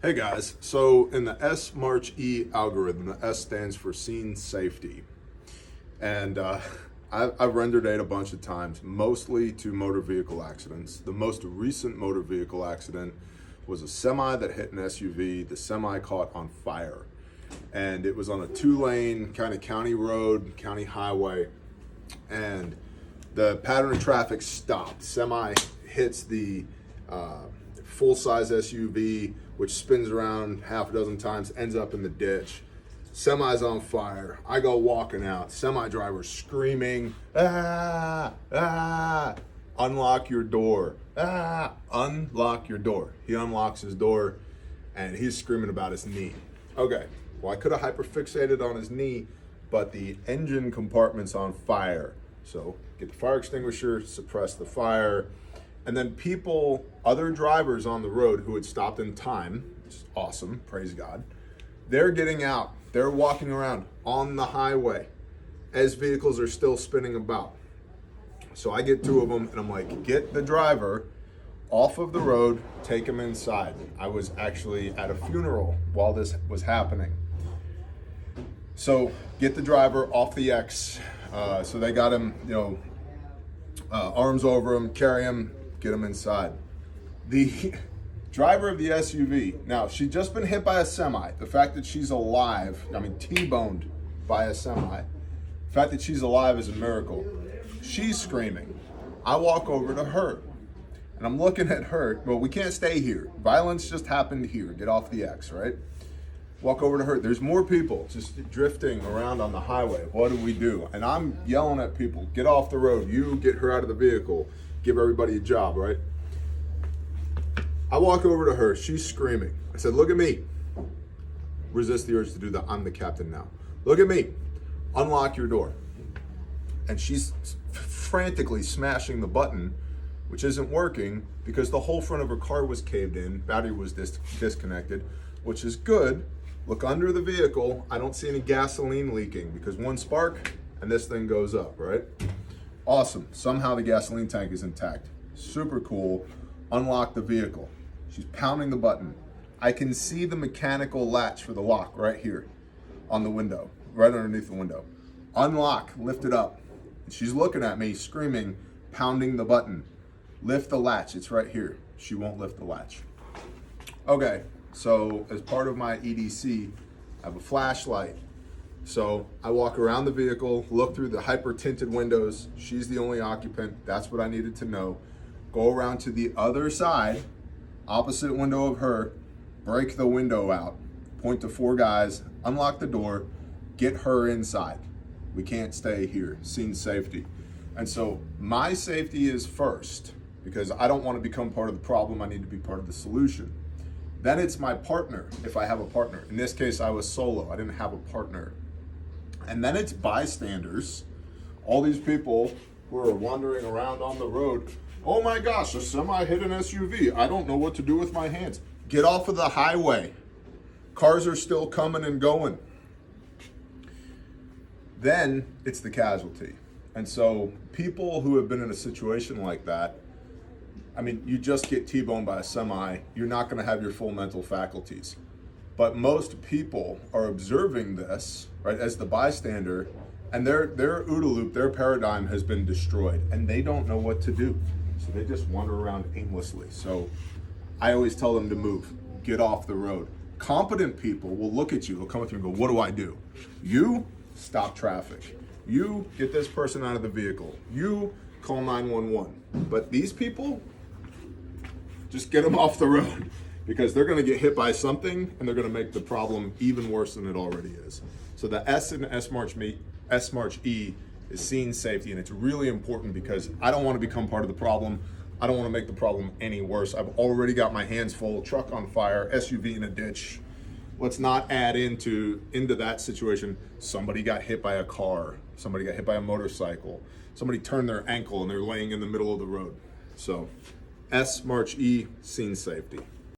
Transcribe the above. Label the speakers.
Speaker 1: Hey guys, so in the SMARCH-E algorithm, the S stands for scene safety. And I've rendered it a bunch of times, mostly to motor vehicle accidents. The most recent motor vehicle accident was a semi that hit an SUV. The semi caught on fire. And it was on a 2-lane kind of county road, county highway. And the pattern of traffic stopped. Semi hits the full-size SUV, which spins around half a dozen times, ends up in the ditch. Semi's on fire. I go walking out. Semi driver screaming, ah, ah, unlock your door, ah, unlock your door. He unlocks his door and he's screaming about his knee. Okay, well, I could have hyperfixated on his knee, but the engine compartment's on fire. So get the fire extinguisher, suppress the fire. And then people, other drivers on the road who had stopped in time, which is awesome, praise God, they're getting out. They're walking around on the highway as vehicles are still spinning about. So I get two of them and I'm like, get the driver off of the road, take him inside. I was actually at a funeral while this was happening. So get the driver off the X. So they got him, arms over him, carry him, get him inside. The driver of the SUV, now she'd just been hit by a semi. The fact that she's alive, T-boned by a semi. The fact that she's alive is a miracle. She's screaming. I walk over to her and I'm looking at her. Well, we can't stay here. Violence just happened here. Get off the X, right? Walk over to her. There's more people just drifting around on the highway. What do we do? And I'm yelling at people, get off the road. You get her out of the vehicle. Give everybody a job, right? I walk over to her, she's screaming. I said, look at me. Resist the urge to do that. I'm the captain now. Look at me. Unlock your door. And she's frantically smashing the button, which isn't working because the whole front of her car was caved in. Battery was disconnected, which is good. Look under the vehicle. I don't see any gasoline leaking because one spark and this thing goes up, right? Awesome. Somehow the gasoline tank is intact. Super cool. Unlock the vehicle. She's pounding the button. I can see the mechanical latch for the lock right here on the window, right underneath the window. Unlock, lift it up. And she's looking at me, screaming, pounding the button. Lift the latch, it's right here. She won't lift the latch. Okay, so as part of my EDC, I have a flashlight. So I walk around the vehicle, look through the hyper tinted windows. She's the only occupant. That's what I needed to know. Go around to the other side, opposite window of her, break the window out, point to 4 guys, unlock the door, get her inside. We can't stay here, scene safety. And so my safety is first because I don't want to become part of the problem. I need to be part of the solution. Then it's my partner, if I have a partner. In this case, I was solo. I didn't have a partner. And then it's bystanders, all these people who are wandering around on the road. Oh my gosh, a semi hit an SUV. I don't know what to do with my hands. Get off of the highway. Cars are still coming and going. Then it's the casualty. And so people who have been in a situation like that, you just get T-boned by a semi, you're not gonna have your full mental faculties. But most people are observing this, right, as the bystander, and their OODA loop, their paradigm has been destroyed, and they don't know what to do. So they just wander around aimlessly. So I always tell them to move, get off the road. Competent people will look at you, they'll come with you and go, what do I do? You stop traffic. You get this person out of the vehicle. You call 911. But these people, just get them off the road. Because they're going to get hit by something and they're going to make the problem even worse than it already is. So the S in SMARCH-E is scene safety, and it's really important because I don't want to become part of the problem. I don't want to make the problem any worse. I've already got my hands full, truck on fire, SUV in a ditch. Let's not add into that situation. Somebody got hit by a car. Somebody got hit by a motorcycle. Somebody turned their ankle and they're laying in the middle of the road. So SMARCH-E, scene safety.